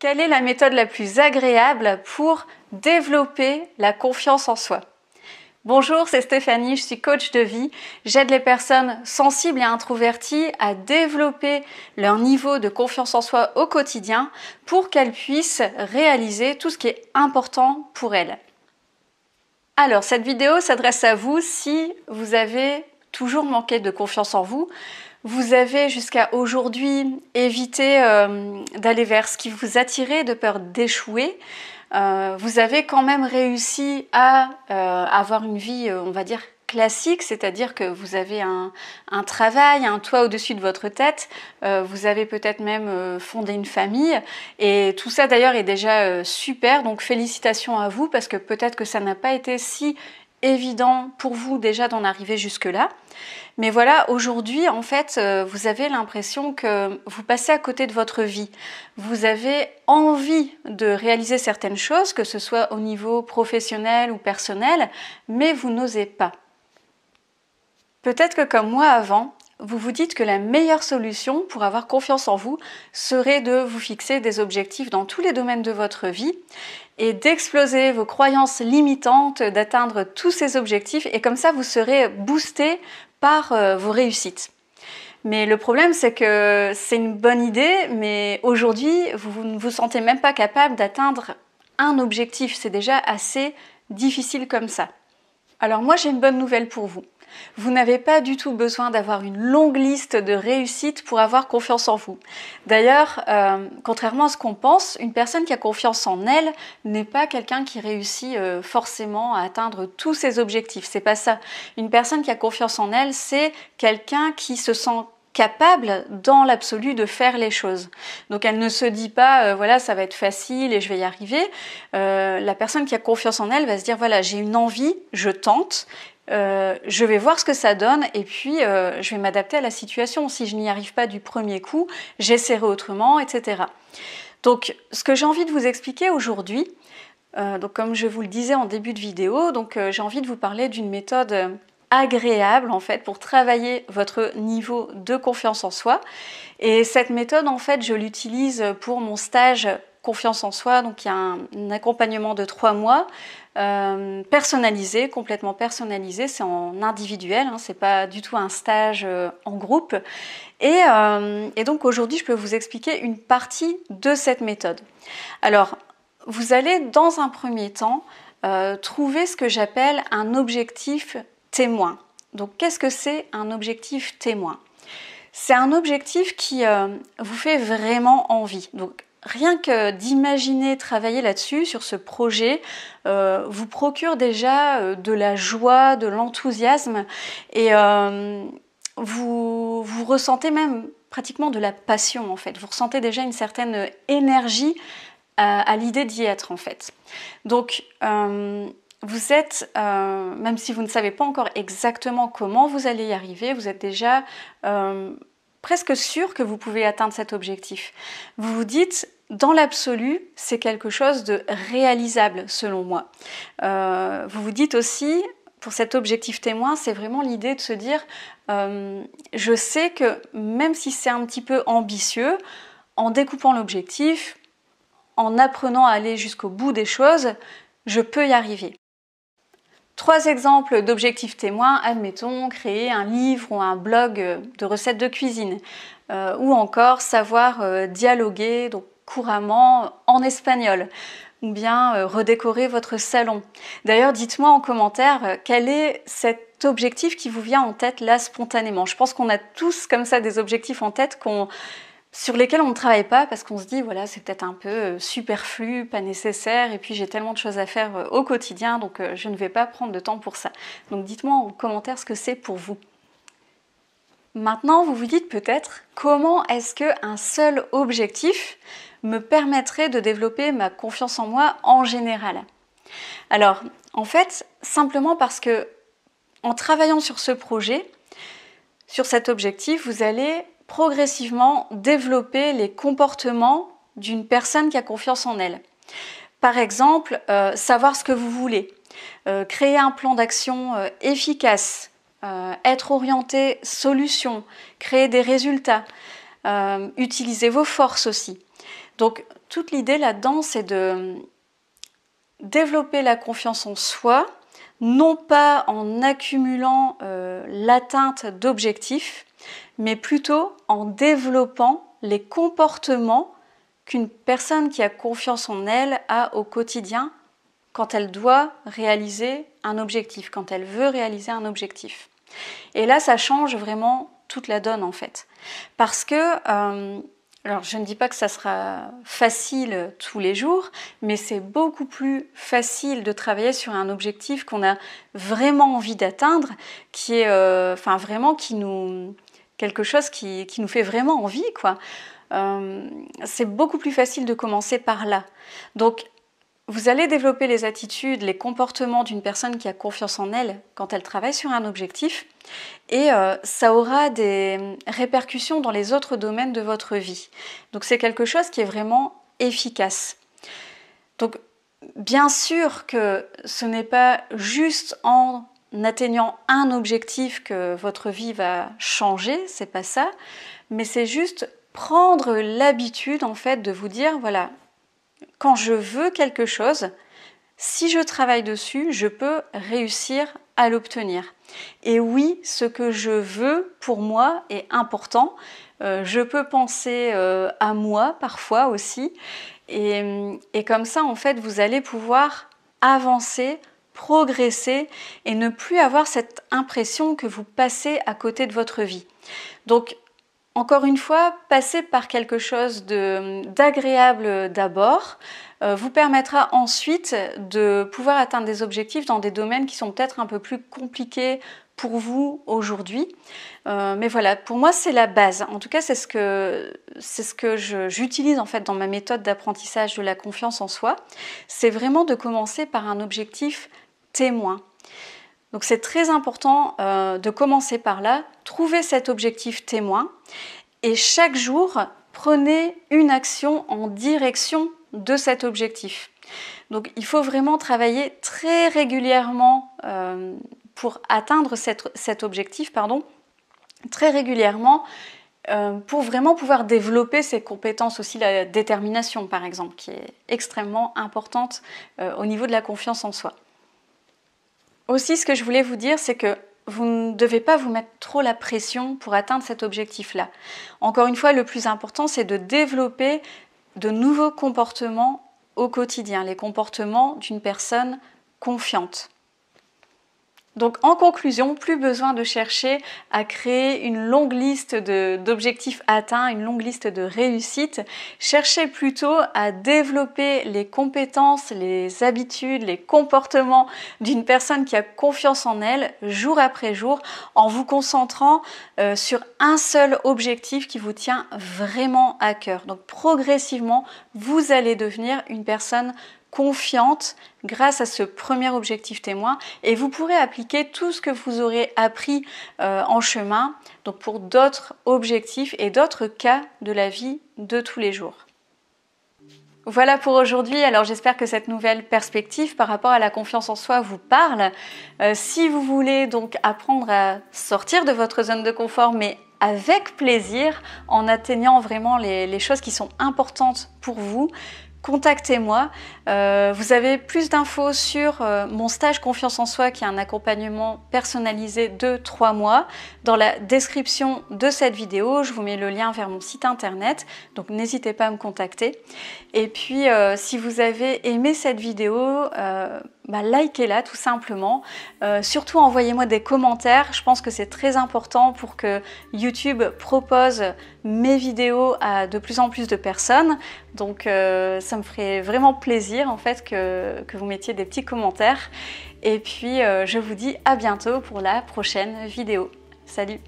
quelle est la méthode la plus agréable pour développer la confiance en soi? Bonjour, c'est Stéphanie, je suis coach de vie. J'aide les personnes sensibles et introverties à développer leur niveau de confiance en soi au quotidien pour qu'elles puissent réaliser tout ce qui est important pour elles. Alors, cette vidéo s'adresse à vous si vous avez toujours manqué de confiance en vous. Vous avez jusqu'à aujourd'hui évité d'aller vers ce qui vous attirait de peur d'échouer. Vous avez quand même réussi à avoir une vie, on va dire, classique, c'est-à-dire que vous avez un travail, un toit au-dessus de votre tête, vous avez peut-être même fondé une famille, et tout ça d'ailleurs est déjà super, donc félicitations à vous, parce que peut-être que ça n'a pas été si évident pour vous déjà d'en arriver jusque-là. Mais voilà, aujourd'hui, en fait, vous avez l'impression que vous passez à côté de votre vie. Vous avez envie de réaliser certaines choses, que ce soit au niveau professionnel ou personnel, mais vous n'osez pas. Peut-être que comme moi avant, vous vous dites que la meilleure solution pour avoir confiance en vous serait de vous fixer des objectifs dans tous les domaines de votre vie et d'exploser vos croyances limitantes, d'atteindre tous ces objectifs, et comme ça vous serez boosté par vos réussites. Mais le problème, c'est que c'est une bonne idée, mais aujourd'hui, vous ne vous sentez même pas capable d'atteindre un objectif. C'est déjà assez difficile comme ça. Alors moi, j'ai une bonne nouvelle pour vous. Vous n'avez pas du tout besoin d'avoir une longue liste de réussites pour avoir confiance en vous. D'ailleurs, contrairement à ce qu'on pense, une personne qui a confiance en elle n'est pas quelqu'un qui réussit forcément à atteindre tous ses objectifs. C'est pas ça. Une personne qui a confiance en elle, c'est quelqu'un qui se sent capable dans l'absolu de faire les choses. Donc elle ne se dit pas voilà, ça va être facile et je vais y arriver. La personne qui a confiance en elle va se dire voilà, j'ai une envie, je tente. Je vais voir ce que ça donne et puis je vais m'adapter à la situation. Si je n'y arrive pas du premier coup, j'essaierai autrement, etc. Donc, ce que j'ai envie de vous expliquer aujourd'hui, donc comme je vous le disais en début de vidéo, donc j'ai envie de vous parler d'une méthode agréable en fait pour travailler votre niveau de confiance en soi. Et cette méthode, en fait, je l'utilise pour mon stage Confiance en soi. Donc il y a un accompagnement de 3 mois personnalisé, complètement personnalisé. C'est en individuel, hein, c'est pas du tout un stage en groupe. Et donc aujourd'hui, je peux vous expliquer une partie de cette méthode. Alors, vous allez dans un premier temps trouver ce que j'appelle un objectif témoin. Donc qu'est-ce que c'est un objectif témoin ? C'est un objectif qui vous fait vraiment envie. Donc rien que d'imaginer travailler là-dessus, sur ce projet, vous procure déjà de la joie, de l'enthousiasme, et vous ressentez même pratiquement de la passion en fait. Vous ressentez déjà une certaine énergie à l'idée d'y être en fait. Donc vous êtes, même si vous ne savez pas encore exactement comment vous allez y arriver, vous êtes déjà presque sûr que vous pouvez atteindre cet objectif. Vous vous dites, dans l'absolu, c'est quelque chose de réalisable selon moi. Vous vous dites aussi, pour cet objectif témoin, c'est vraiment l'idée de se dire, je sais que même si c'est un petit peu ambitieux, en découpant l'objectif, en apprenant à aller jusqu'au bout des choses, je peux y arriver. 3 exemples d'objectifs témoins, admettons, créer un livre ou un blog de recettes de cuisine, ou encore savoir dialoguer donc, couramment en espagnol, ou bien redécorer votre salon. D'ailleurs, dites-moi en commentaire quel est cet objectif qui vous vient en tête là spontanément. Je pense qu'on a tous comme ça des objectifs en tête sur lesquels on ne travaille pas parce qu'on se dit voilà, c'est peut-être un peu superflu, pas nécessaire, et puis j'ai tellement de choses à faire au quotidien, donc je ne vais pas prendre de temps pour ça. Donc dites-moi en commentaire ce que c'est pour vous. Maintenant, vous vous dites peut-être comment est-ce qu'un seul objectif me permettrait de développer ma confiance en moi en général. Alors, en fait, simplement parce que en travaillant sur ce projet, sur cet objectif, vous allez progressivement développer les comportements d'une personne qui a confiance en elle. Par exemple, savoir ce que vous voulez, créer un plan d'action efficace, être orienté solution, créer des résultats, utiliser vos forces aussi. Donc toute l'idée là-dedans, c'est de développer la confiance en soi, non pas en accumulant l'atteinte d'objectifs, mais plutôt en développant les comportements qu'une personne qui a confiance en elle a au quotidien quand elle doit réaliser un objectif, quand elle veut réaliser un objectif. Et là, ça change vraiment toute la donne en fait. Parce que, alors je ne dis pas que ça sera facile tous les jours, mais c'est beaucoup plus facile de travailler sur un objectif qu'on a vraiment envie d'atteindre, qui est vraiment quelque chose qui nous fait vraiment envie, quoi. C'est beaucoup plus facile de commencer par là. Donc, vous allez développer les attitudes, les comportements d'une personne qui a confiance en elle quand elle travaille sur un objectif et ça aura des répercussions dans les autres domaines de votre vie. Donc c'est quelque chose qui est vraiment efficace. Donc bien sûr que ce n'est pas juste en atteignant un objectif que votre vie va changer, c'est pas ça, mais c'est juste prendre l'habitude en fait de vous dire voilà, quand je veux quelque chose, si je travaille dessus, je peux réussir à l'obtenir. Et oui, ce que je veux pour moi est important. Je peux penser à moi parfois aussi. Et comme ça, en fait, vous allez pouvoir avancer, progresser et ne plus avoir cette impression que vous passez à côté de votre vie. Donc, encore une fois, passer par quelque chose d'agréable d'abord vous permettra ensuite de pouvoir atteindre des objectifs dans des domaines qui sont peut-être un peu plus compliqués pour vous aujourd'hui. Mais voilà, pour moi, c'est la base. En tout cas, c'est ce que j'utilise en fait dans ma méthode d'apprentissage de la confiance en soi. C'est vraiment de commencer par un objectif témoin. Donc c'est très important de commencer par là, trouver cet objectif témoin et chaque jour, prenez une action en direction de cet objectif. Donc il faut vraiment travailler très régulièrement pour atteindre cet objectif, très régulièrement pour vraiment pouvoir développer ses compétences, aussi la détermination par exemple, qui est extrêmement importante au niveau de la confiance en soi. Aussi, ce que je voulais vous dire, c'est que vous ne devez pas vous mettre trop la pression pour atteindre cet objectif-là. Encore une fois, le plus important, c'est de développer de nouveaux comportements au quotidien, les comportements d'une personne confiante. Donc en conclusion, plus besoin de chercher à créer une longue liste d'objectifs atteints, une longue liste de réussites. Cherchez plutôt à développer les compétences, les habitudes, les comportements d'une personne qui a confiance en elle jour après jour en vous concentrant sur un seul objectif qui vous tient vraiment à cœur. Donc progressivement, vous allez devenir une personne confiante grâce à ce premier objectif témoin et vous pourrez appliquer tout ce que vous aurez appris en chemin donc pour d'autres objectifs et d'autres cas de la vie de tous les jours. Voilà pour aujourd'hui, alors j'espère que cette nouvelle perspective par rapport à la confiance en soi vous parle. Si vous voulez donc apprendre à sortir de votre zone de confort mais avec plaisir en atteignant vraiment les choses qui sont importantes pour vous, contactez-moi. Vous avez plus d'infos sur mon stage Confiance en soi qui est un accompagnement personnalisé de 3 mois. Dans la description de cette vidéo, je vous mets le lien vers mon site internet, donc n'hésitez pas à me contacter. Et puis si vous avez aimé cette vidéo, likez-la tout simplement. Surtout envoyez-moi des commentaires, je pense que c'est très important pour que YouTube propose mes vidéos à de plus en plus de personnes. Donc ça me ferait vraiment plaisir en fait que vous mettiez des petits commentaires. Et puis je vous dis à bientôt pour la prochaine vidéo. Salut!